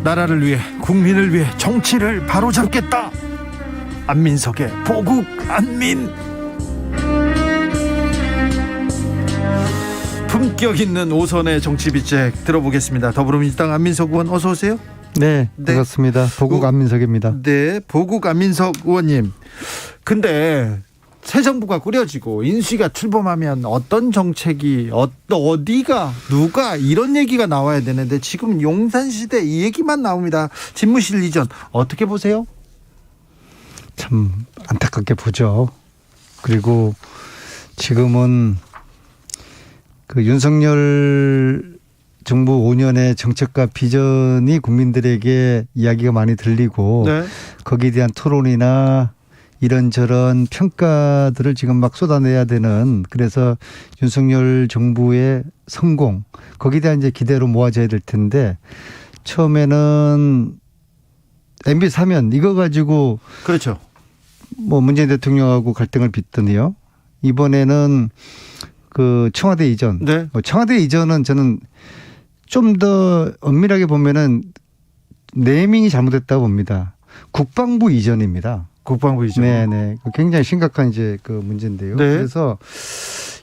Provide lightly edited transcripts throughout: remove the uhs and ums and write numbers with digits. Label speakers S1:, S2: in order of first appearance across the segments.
S1: 나라를 위해, 국민을 위해 정치를 바로잡겠다. 안민석의 보국 안민. 품격 있는 5선의 정치 비책 들어보겠습니다. 더불어민주당 안민석 의원 어서 오세요.
S2: 네, 반갑습니다. 보국 안민석입니다.
S1: 네, 보국 안민석 의원님. 근데 새 정부가 꾸려지고 인수위가 출범하면 어떤 정책이 어디가 누가 이런 얘기가 나와야 되는데 지금 용산시대 이 얘기만 나옵니다. 집무실 이전 어떻게 보세요?
S2: 참 안타깝게 보죠. 그리고 지금은 그 윤석열 정부 5년의 정책과 비전이 국민들에게 이야기가 많이 들리고
S1: 네.
S2: 거기에 대한 토론이나 이런저런 평가들을 지금 막 쏟아내야 되는, 그래서 윤석열 정부의 성공, 거기에 대한 이제 기대로 모아져야 될 텐데 처음에는 MB 사면 이거 가지고
S1: 그렇죠.
S2: 뭐 문재인 대통령하고 갈등을 빚더니요. 이번에는 그 청와대 이전.
S1: 네.
S2: 청와대 이전은 저는 좀 더 엄밀하게 보면은 네이밍이 잘못됐다고 봅니다. 국방부 이전입니다.
S1: 국방부 이전.
S2: 네네. 굉장히 심각한 이제 그 문제인데요.
S1: 네.
S2: 그래서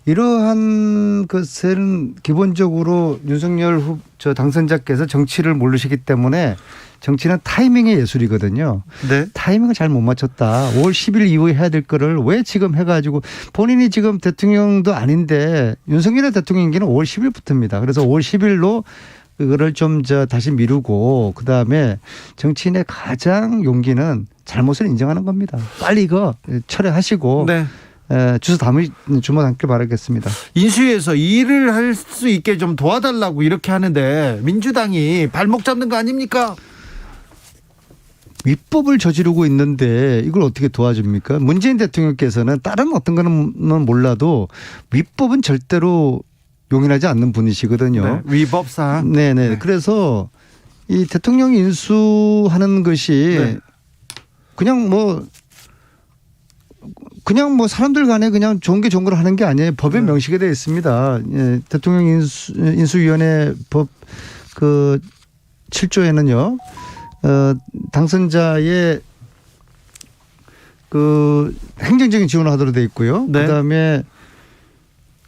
S2: 이러한 것은 기본적으로 윤석열 당선자께서 정치를 모르시기 때문에, 정치는 타이밍의 예술이거든요.
S1: 네.
S2: 타이밍을 잘 못 맞췄다. 5월 10일 이후에 해야 될 거를 왜 지금 해가지고, 본인이 지금 대통령도 아닌데 윤석열의 대통령 임기는 5월 10일부터입니다. 그래서 5월 10일로 그거를 좀 다시 미루고, 그다음에 정치인의 가장 용기는 잘못을 인정하는 겁니다. 빨리 이거 철회하시고
S1: 네.
S2: 주소 주문 담길 바라겠습니다.
S1: 인수위에서 일을 할 수 있게 좀 도와달라고 이렇게 하는데 민주당이 발목 잡는 거 아닙니까?
S2: 위법을 저지르고 있는데 이걸 어떻게 도와줍니까? 문재인 대통령께서는 다른 어떤 거는 몰라도 위법은 절대로 용인하지 않는 분이시거든요.
S1: 네, 위법상.
S2: 네네.
S1: 네.
S2: 그래서 이 대통령 인수하는 것이
S1: 네.
S2: 그냥 뭐 사람들 간에 그냥 좋은 게 좋은 걸 하는 게 아니에요. 법에 명시가 되어 있습니다. 예, 대통령 인수위원회 법 그 7조에는요. 당선자의 그 행정적인 지원을 하도록 되어 있고요.
S1: 네.
S2: 그다음에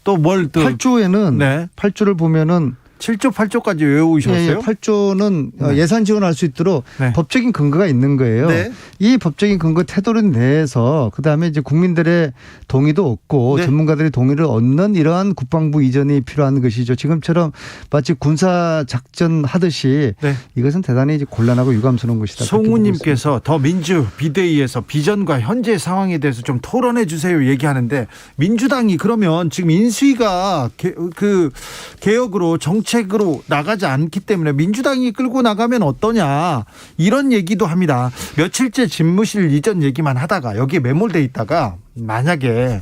S1: 또 뭘 또
S2: 8조에는
S1: 네.
S2: 8조를 보면은
S1: 7조 8조까지 외우셨어요?
S2: 8조는
S1: 네.
S2: 예산 지원할 수 있도록
S1: 네.
S2: 법적인 근거가 있는 거예요.
S1: 네.
S2: 이 법적인 근거 태도를 내서 그다음에 이제 국민들의 동의도 얻고
S1: 네.
S2: 전문가들의 동의를 얻는 이러한 국방부 이전이 필요한 것이죠. 지금처럼 마치 군사 작전 하듯이
S1: 네.
S2: 이것은 대단히 이제 곤란하고 유감스러운 것이다.
S1: 송우님께서 더 민주 비대위에서 비전과 현재 상황에 대해서 좀 토론해 주세요 얘기하는데, 민주당이 그러면 지금 인수위가 그 개혁으로 정책으로 나가지 않기 때문에 민주당이 끌고 나가면 어떠냐 이런 얘기도 합니다. 며칠째 집무실 이전 얘기만 하다가 여기에 매몰돼 있다가 만약에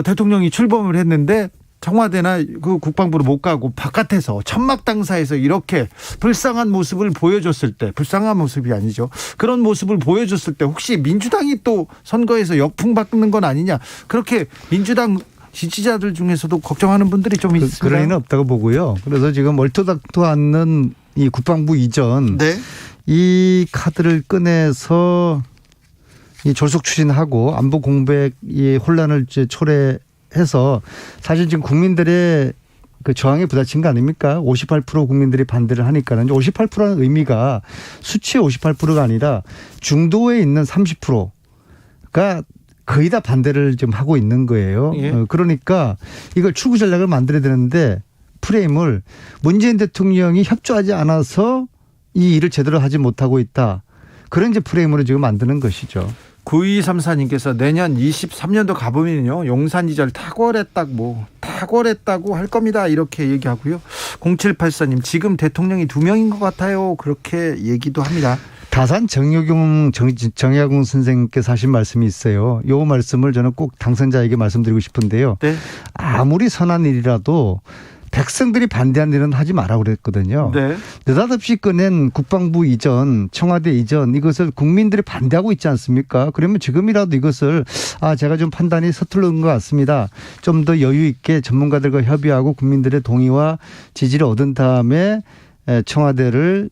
S1: 대통령이 출범을 했는데 청와대나 그 국방부로 못 가고 바깥에서 천막당사에서 이렇게 불쌍한 모습을 보여줬을 때, 불쌍한 모습이 아니죠, 그런 모습을 보여줬을 때 혹시 민주당이 또 선거에서 역풍 받는 건 아니냐, 그렇게 민주당 지지자들 중에서도 걱정하는 분들이 좀 있습니다.
S2: 그런 일은 없다고 보고요. 그래서 지금 얼토당토 않는 이 국방부 이전,
S1: 네.
S2: 이 카드를 꺼내서 이 졸속 추진하고 안보 공백의 혼란을 이제 초래해서 사실 지금 국민들의 그 저항에 부딪힌 거 아닙니까? 58% 국민들이 반대를 하니까는 58%라는 의미가 수치의 58%가 아니라 중도에 있는 30%가 거의 다 반대를 지금 하고 있는 거예요.
S1: 예.
S2: 그러니까 이걸 출구 전략을 만들어야 되는데 프레임을 문재인 대통령이 협조하지 않아서 이 일을 제대로 하지 못하고 있다. 그런 이제 프레임으로 지금 만드는 것이죠.
S1: 9234님께서 내년 23년도 가보면요, 용산이절 탁월했다고 할 겁니다 이렇게 얘기하고요. 0784님 지금 대통령이 2명인 것 같아요 그렇게 얘기도 합니다.
S2: 다산 정약용 선생님께서 하신 말씀이 있어요. 이 말씀을 저는 꼭 당선자에게 말씀드리고 싶은데요.
S1: 네.
S2: 아무리 선한 일이라도 백성들이 반대하는 일은 하지 마라 그랬거든요.
S1: 네.
S2: 느닷없이 꺼낸 국방부 이전, 청와대 이전, 이것을 국민들이 반대하고 있지 않습니까? 그러면 지금이라도 이것을 제가 좀 판단이 서투른 것 같습니다. 좀 더 여유 있게 전문가들과 협의하고 국민들의 동의와 지지를 얻은 다음에 청와대를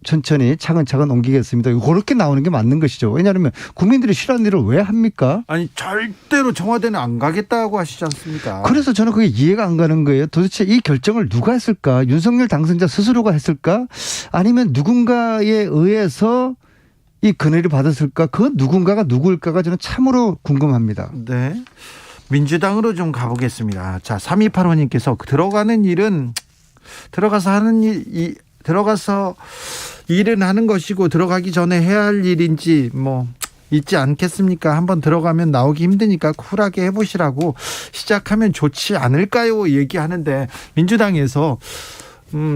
S2: 천천히 차근차근 옮기겠습니다. 그렇게 나오는 게 맞는 것이죠. 왜냐하면 국민들이 싫어하는 일을 왜 합니까?
S1: 아니 절대로 청와대는 안 가겠다고 하시지 않습니까?
S2: 그래서 저는 그게 이해가 안 가는 거예요. 도대체 이 결정을 누가 했을까? 윤석열 당선자 스스로가 했을까? 아니면 누군가에 의해서 이 건의를 받았을까? 그 누군가가 누구일까가 저는 참으로 궁금합니다.
S1: 네. 민주당으로 좀 가보겠습니다. 자, 3285님께서 들어가는 일은 들어가서 하는 들어가서 일은 하는 것이고 들어가기 전에 해야 할 일인지 뭐 있지 않겠습니까? 한번 들어가면 나오기 힘드니까 쿨하게 해보시라고 시작하면 좋지 않을까요? 얘기하는데 민주당에서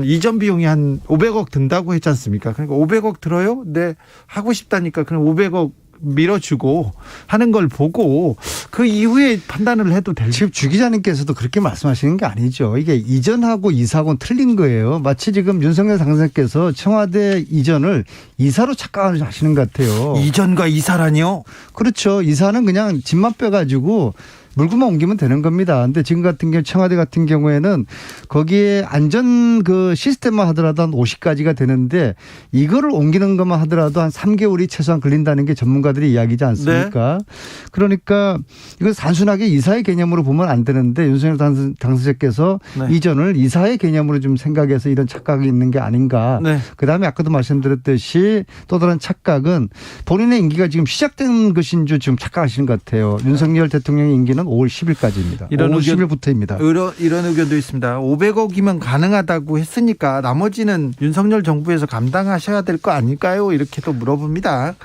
S1: 이전 비용이 한 500억 든다고 했지 않습니까? 그러니까 500억 들어요? 네, 하고 싶다니까 그럼 500억 밀어주고 하는 걸 보고 그 이후에 판단을 해도 될.
S2: 지금 주 기자님께서도 그렇게 말씀하시는 게 아니죠. 이게 이전하고 이사하고는 틀린 거예요. 마치 지금 윤석열 당선자께서 청와대 이전을 이사로 착각하시는 것 같아요.
S1: 이전과 이사라니요?
S2: 그렇죠. 이사는 그냥 집만 빼가지고 물구만 옮기면 되는 겁니다. 근데 지금 같은 경우 청와대 같은 경우에는 거기에 안전 그 시스템만 하더라도 한 50가지가 되는데 이거를 옮기는 것만 하더라도 한 3개월이 최소한 걸린다는 게 전문가들의 이야기지 않습니까? 네. 그러니까 이거 단순하게 이사의 개념으로 보면 안 되는데 윤석열 당선자께서 네. 이전을 이사의 개념으로 좀 생각해서 이런 착각이 있는 게 아닌가. 네. 그다음에 아까도 말씀드렸듯이 또 다른 착각은 본인의 임기가 지금 시작된 것인 줄 지금 착각하시는 것 같아요. 윤석열 대통령의 임기는 5월 10일까지입니다. 5월 10일부터입니다.
S1: 이런 의견도 있습니다. 500억이면 가능하다고 했으니까 나머지는 윤석열 정부에서 감당하셔야 될 거 아닐까요? 이렇게도 물어봅니다.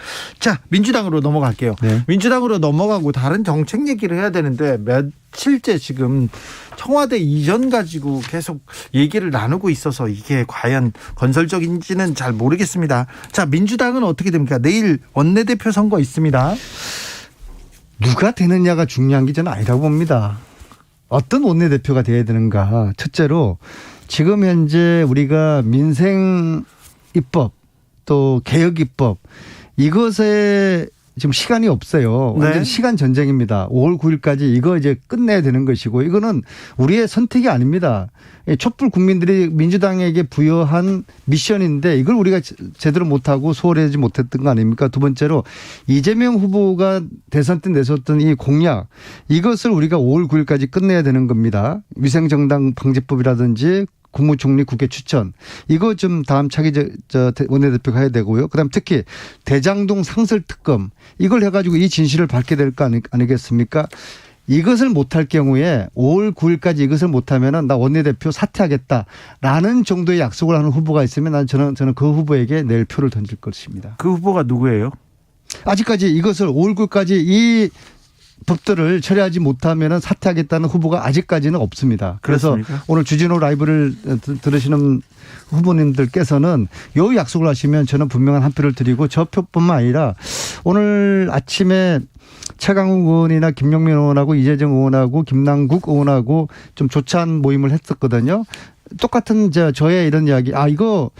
S1: 자, 민주당으로 넘어갈게요. 네. 민주당으로 넘어가고 다른 정책 얘기를 해야 되는데 며칠째 지금 청와대 이전 가지고 계속 얘기를 나누고 있어서 이게 과연 건설적인지는 잘 모르겠습니다. 자, 민주당은 어떻게 됩니까? 내일 원내대표 선거 있습니다.
S2: 누가 되느냐가 중요한 게 저는 아니라고 봅니다. 어떤 원내대표가 돼야 되는가. 첫째로 지금 현재 우리가 민생 입법 또 개혁 입법 이것에 지금 시간이 없어요. 완전 네. 시간 전쟁입니다. 5월 9일까지 이거 이제 끝내야 되는 것이고 이거는 우리의 선택이 아닙니다. 촛불 국민들이 민주당에게 부여한 미션인데 이걸 우리가 제대로 못하고 소홀하지 못했던 거 아닙니까? 두 번째로 이재명 후보가 대선 때 내셨던 이 공약 이것을 우리가 5월 9일까지 끝내야 되는 겁니다. 위생정당 방지법이라든지 국무총리 국회 추천 이거 좀 다음 차기 원내대표가 해야 되고요. 그다음 특히 대장동 상설 특검 이걸 해가지고 이 진실을 밝게 될 거 아니겠습니까? 이것을 못할 경우에 5월 9일까지 이것을 못하면은 나 원내대표 사퇴하겠다라는 정도의 약속을 하는 후보가 있으면 저는 그 후보에게 내일 표를 던질 것입니다.
S1: 그 후보가 누구예요?
S2: 아직까지 이것을 5월 9일까지 이 법들을 처리하지 못하면 사퇴하겠다는 후보가 아직까지는 없습니다. 그래서 그렇습니까? 오늘 주진우 라이브를 들으시는 후보님들께서는 요 약속을 하시면 저는 분명한 한 표를 드리고 저 표뿐만 아니라 오늘 아침에 최강욱 의원이나 김용민 의원하고 이재정 의원하고 김남국 의원하고 좀 조찬 모임을 했었거든요. 똑같은 저의 이런 이야기. 이거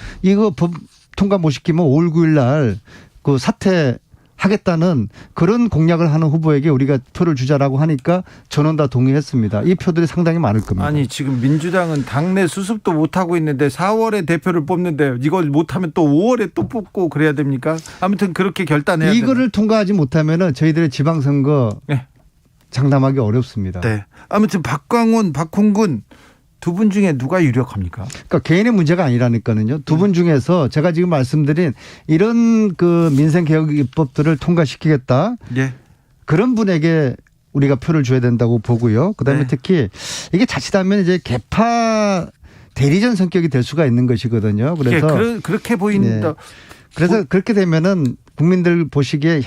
S2: 법 통과 못 시키면 5월 9일 날 그 사퇴 하겠다는 그런 공약을 하는 후보에게 우리가 표를 주자라고 하니까 저는 다 동의했습니다. 이 표들이 상당히 많을 겁니다.
S1: 아니 지금 민주당은 당내 수습도 못하고 있는데 4월에 대표를 뽑는데 이걸 못하면 또 5월에 또 뽑고 그래야 됩니까? 아무튼 그렇게 결단해야 돼요.
S2: 이거를 통과하지 못하면 저희들의 지방선거 네. 장담하기 어렵습니다.
S1: 네. 아무튼 박광원, 박홍근 두 분 중에 누가 유력합니까?
S2: 그러니까 개인의 문제가 아니라니까요. 두 분 중에서 제가 지금 말씀드린 이런 그 민생개혁 입법들을 통과시키겠다. 예. 그런 분에게 우리가 표를 줘야 된다고 보고요. 그다음에 네. 특히 이게 자칫하면 이제 개파 대리전 성격이 될 수가 있는 것이거든요. 그래서
S1: 그렇게 보인다.
S2: 네. 그래서 그렇게 되면은 국민들 보시기에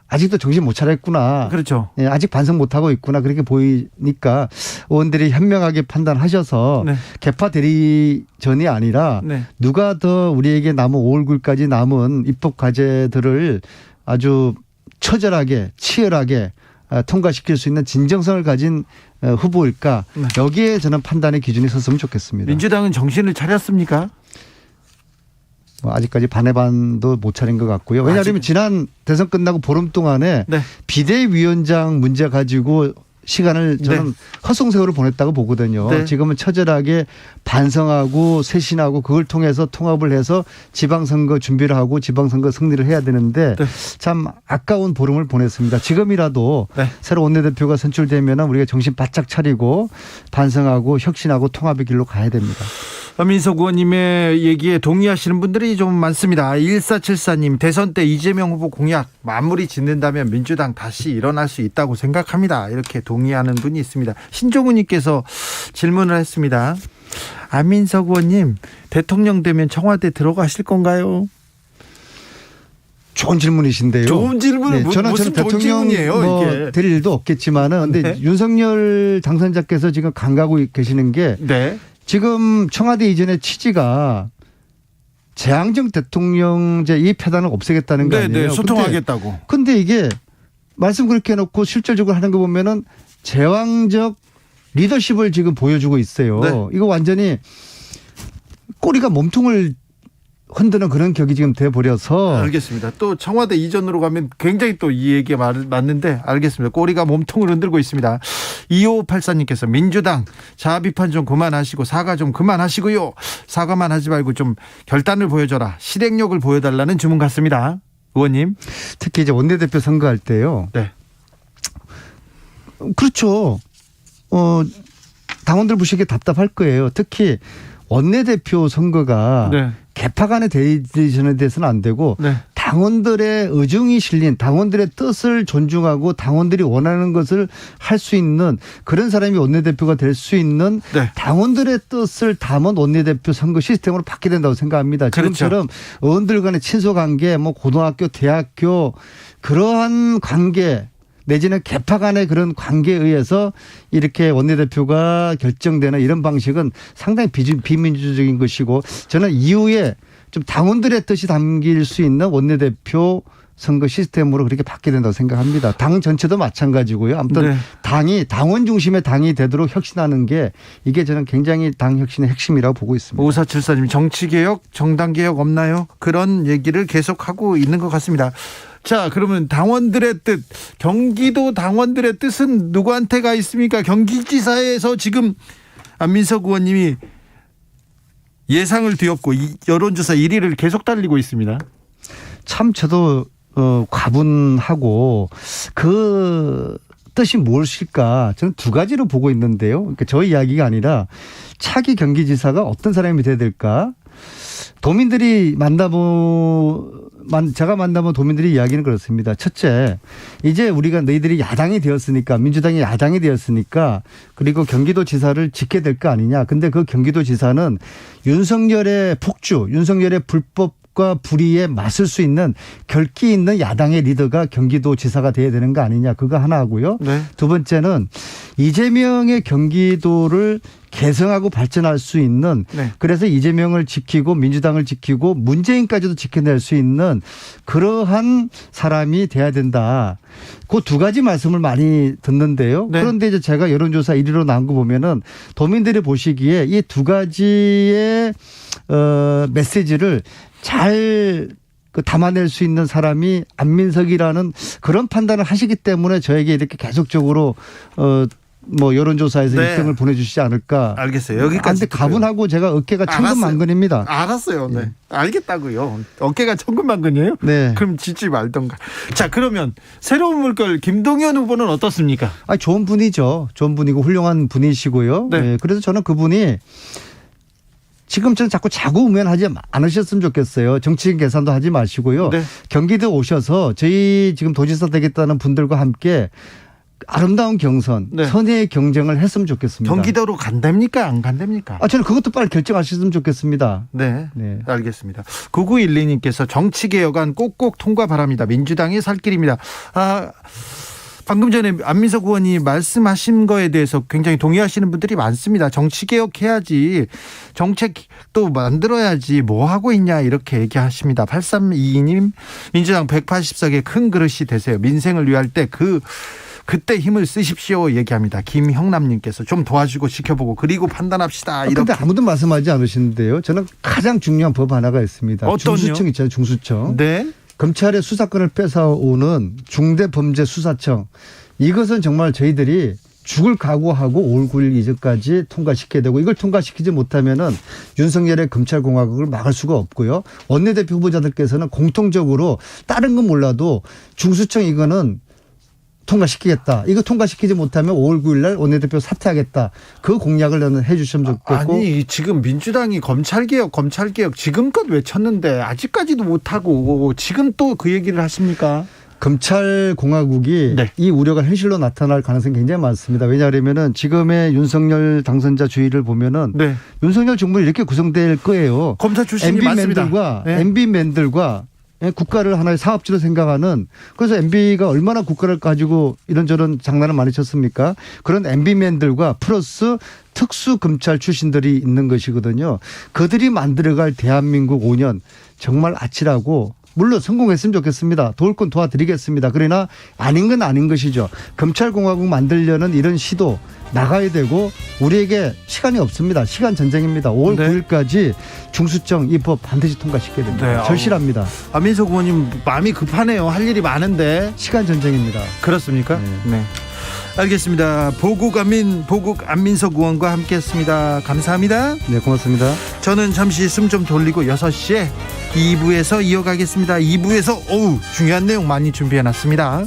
S2: 아직도 정신 못 차렸구나.
S1: 그렇죠.
S2: 예, 아직 반성 못하고 있구나. 그렇게 보이니까 의원들이 현명하게 판단하셔서 네. 개파 대리전이 아니라 네. 누가 더 우리에게 남은 5월 9일까지 남은 입법 과제들을 아주 처절하게 치열하게 통과시킬 수 있는 진정성을 가진 후보일까. 네. 여기에 저는 판단의 기준이 섰으면 좋겠습니다.
S1: 민주당은 정신을 차렸습니까?
S2: 아직까지 반의 반도 못 차린 것 같고요. 왜냐하면 지난 대선 끝나고 보름 동안에 네. 비대위원장 문제 가지고 시간을 저는
S1: 네.
S2: 헛송세월을 보냈다고 보거든요.
S1: 네.
S2: 지금은 처절하게 반성하고 쇄신하고 그걸 통해서 통합을 해서 지방선거 준비를 하고 지방선거 승리를 해야 되는데
S1: 네.
S2: 참 아까운 보름을 보냈습니다. 지금이라도
S1: 네.
S2: 새로 원내대표가 선출되면 우리가 정신 바짝 차리고 반성하고 혁신하고 통합의 길로 가야 됩니다.
S1: 민석 의원님의 얘기에 동의하시는 분들이 좀 많습니다. 1474님, 대선 때 이재명 후보 공약 마무리 짓는다면 민주당 다시 일어날 수 있다고 생각합니다. 이렇게 동의하는 분이 있습니다. 신종우님께서 질문을 했습니다. 안민석 의원님, 대통령 되면 청와대 들어가실 건가요?
S2: 좋은 질문이신데요.
S1: 좋은 질문은
S2: 네, 저는
S1: 무슨 좋은
S2: 대통령
S1: 질문이에요, 이게.
S2: 될 일도 없겠지만은 근데
S1: 네.
S2: 윤석열 당선자께서 지금 간과하고 계시는 게
S1: 네.
S2: 지금 청와대 이전의 취지가 재앙적 대통령제 이 폐단을 없애겠다는 거
S1: 네,
S2: 아니에요?
S1: 네, 소통하겠다고.
S2: 근데 이게 말씀 그렇게 해놓고 실질적으로 하는 거 보면은 제왕적 리더십을 지금 보여주고 있어요.
S1: 네.
S2: 이거 완전히 꼬리가 몸통을 흔드는 그런 격이 지금 돼버려서
S1: 알겠습니다. 또 청와대 이전으로 가면 굉장히 또 이 얘기가 맞는데 알겠습니다. 꼬리가 몸통을 흔들고 있습니다. 2584님께서 민주당 자아 비판 좀 그만하시고 사과 좀 그만하시고요. 사과만 하지 말고 좀 결단을 보여줘라. 실행력을 보여달라는 주문 같습니다. 의원님.
S2: 특히 이제 원내대표 선거할 때요.
S1: 네.
S2: 그렇죠. 당원들 보시기에 답답할 거예요. 특히 원내대표 선거가
S1: 네.
S2: 개파 간의 대리전에 대해서는 안 되고
S1: 네.
S2: 당원들의 의중이 실린 당원들의 뜻을 존중하고 당원들이 원하는 것을 할 수 있는 그런 사람이 원내대표가 될 수 있는
S1: 네.
S2: 당원들의 뜻을 담은 원내대표 선거 시스템으로 바뀌어야 된다고 생각합니다.
S1: 그렇죠.
S2: 지금처럼 의원들 간의 친소관계 뭐 고등학교 대학교 그러한 관계 내지는 개파 간의 그런 관계에 의해서 이렇게 원내대표가 결정되는 이런 방식은 상당히 비민주적인 것이고 저는 이후에 좀 당원들의 뜻이 담길 수 있는 원내대표 선거 시스템으로 그렇게 바뀌어야 된다고 생각합니다. 당 전체도 마찬가지고요. 아무튼
S1: 네.
S2: 당이 당원 중심의 당이 되도록 혁신하는 게 이게 저는 굉장히 당 혁신의 핵심이라고 보고 있습니다.
S1: 5474님 정치개혁 정당개혁 없나요? 그런 얘기를 계속하고 있는 것 같습니다. 자, 그러면 당원들의 뜻, 경기도 당원들의 뜻은 누구한테 가 있습니까? 경기지사에서 지금 안민석 의원님이 예상을 뒤엎고 여론조사 1위를 계속 달리고 있습니다.
S2: 참 저도 과분하고 그 뜻이 무엇일까 저는 두 가지로 보고 있는데요. 그러니까 저희 이야기가 아니라 차기 경기지사가 어떤 사람이 돼야 될까? 도민들이 제가 만나본 도민들이 이야기는 그렇습니다. 첫째, 이제 우리가 너희들이 야당이 되었으니까 민주당이 야당이 되었으니까 그리고 경기도지사를 짓게 될 거 아니냐. 근데 그 경기도지사는 윤석열의 폭주, 윤석열의 불법과 불의에 맞설 수 있는 결기 있는 야당의 리더가 경기도지사가 돼야 되는 거 아니냐. 그거 하나 하고요.
S1: 네.
S2: 두 번째는 이재명의 경기도를 개성하고 발전할 수 있는
S1: 네.
S2: 그래서 이재명을 지키고 민주당을 지키고 문재인까지도 지켜낼 수 있는 그러한 사람이 돼야 된다. 그 두 가지 말씀을 많이 듣는데요.
S1: 네.
S2: 그런데 이제 제가 여론조사 1위로 나온 거 보면은 도민들이 보시기에 이 두 가지의 메시지를 잘 담아낼 수 있는 사람이 안민석이라는 그런 판단을 하시기 때문에 저에게 이렇게 계속적으로 여론조사에서
S1: 네.
S2: 1등을 보내주시지 않을까.
S1: 알겠어요. 여기까지.
S2: 근데 가분하고 제가 어깨가 천근만근입니다.
S1: 알았어요. 네. 알겠다고요. 어깨가 천근만근이에요?
S2: 네.
S1: 그럼 짓지 말던가. 자, 그러면 새로운 물결 김동연 후보는 어떻습니까?
S2: 좋은 분이죠. 좋은 분이고 훌륭한 분이시고요.
S1: 네.
S2: 네. 그래서 저는 그분이 지금처럼 자꾸 자구우면하지 않으셨으면 좋겠어요. 정치인 계산도 하지 마시고요.
S1: 네.
S2: 경기도 오셔서 저희 지금 도지사 되겠다는 분들과 함께 아름다운 경선,
S1: 네.
S2: 선의의 경쟁을 했으면 좋겠습니다.
S1: 경기도로 간답니까? 안 간답니까?
S2: 저는 그것도 빨리 결정하셨으면 좋겠습니다.
S1: 네.
S2: 네.
S1: 알겠습니다. 9912님께서 정치개혁안 꼭꼭 통과 바랍니다. 민주당의 살 길입니다. 방금 전에 안민석 의원이 말씀하신 거에 대해서 굉장히 동의하시는 분들이 많습니다. 정치개혁해야지, 정책도 만들어야지 뭐 하고 있냐 이렇게 얘기하십니다. 8322님 민주당 180석의 큰 그릇이 되세요. 민생을 위할 때 그때 힘을 쓰십시오 얘기합니다. 김형남님께서 좀 도와주고 지켜보고 그리고 판단합시다.
S2: 그런데 아무도 말씀하지 않으시는데요. 저는 가장 중요한 법 하나가 있습니다.
S1: 어떤요?
S2: 중수청 있잖아요. 중수청.
S1: 네.
S2: 검찰의 수사권을 뺏어오는 중대범죄수사청. 이것은 정말 저희들이 죽을 각오하고 5월 9일 이전까지 통과시켜야 되고 이걸 통과시키지 못하면은 윤석열의 검찰공화국을 막을 수가 없고요. 원내대표 후보자들께서는 공통적으로 다른 건 몰라도 중수청 이거는 통과시키겠다. 이거 통과시키지 못하면 5월 9일 날 원내대표 사퇴하겠다. 그 공약을 저는 해 주시면 좋겠고.
S1: 아니 지금 민주당이 검찰개혁 지금껏 외쳤는데 아직까지도 못하고 지금 또 그 얘기를 하십니까?
S2: 검찰공화국이
S1: 네.
S2: 이 우려가 현실로 나타날 가능성이 굉장히 많습니다. 왜냐하면 지금의 윤석열 당선자 주의를 보면은
S1: 네.
S2: 윤석열 정부는 이렇게 구성될 거예요.
S1: 검사 출신이 많습니다.
S2: MB맨들과 국가를 하나의 사업지로 생각하는 그래서 MB가 얼마나 국가를 가지고 이런저런 장난을 많이 쳤습니까? 그런 MB맨들과 플러스 특수검찰 출신들이 있는 것이거든요. 그들이 만들어갈 대한민국 5년 정말 아찔하고 물론 성공했으면 좋겠습니다. 도울 건 도와드리겠습니다. 그러나 아닌 건 아닌 것이죠. 검찰공화국 만들려는 이런 시도 나가야 되고 우리에게 시간이 없습니다. 시간 전쟁입니다. 5월
S1: 네.
S2: 9일까지 중수청 이 법 반드시 통과시켜야 됩니다.
S1: 네.
S2: 절실합니다.
S1: 안민석 의원님 마음이 급하네요. 할 일이 많은데.
S2: 시간 전쟁입니다.
S1: 그렇습니까? 네. 알겠습니다. 보국 안민석 의원과 함께했습니다. 감사합니다.
S2: 네, 고맙습니다.
S1: 저는 잠시 숨 좀 돌리고 6시에 2부에서 이어가겠습니다. 2부에서 중요한 내용 많이 준비해놨습니다.